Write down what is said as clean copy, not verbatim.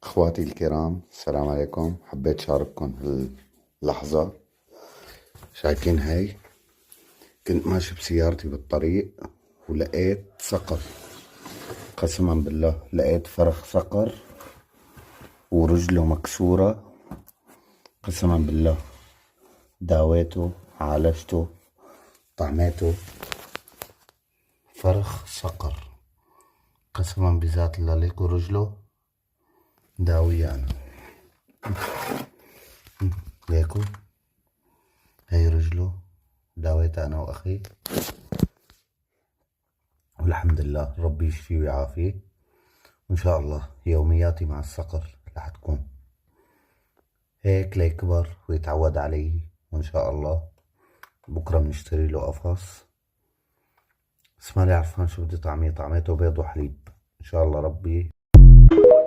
اخواتي الكرام، السلام عليكم. حبيت شارككم هاللحظة. شايفين هاي؟ كنت ماشي بسيارتي بالطريق ولقيت صقر. قسما بالله لقيت فرخ صقر ورجله مكسورة. قسما بالله داويته، عالجته، طعميته. فرخ صقر قسما بذات الله، ليكو رجله داوية أنا. ليكو هاي رجله داويتها أنا وأخي، والحمد لله ربي يشفيه ويعافيه. وإن شاء الله يومياتي مع الصقر رح تكون هيك ليكبر ويتعود علي. وإن شاء الله بكرة بنشتري له قفص. بس ماني عرفان شو بدي طعميه. طعميته بيض وحليب إن شاء الله ربي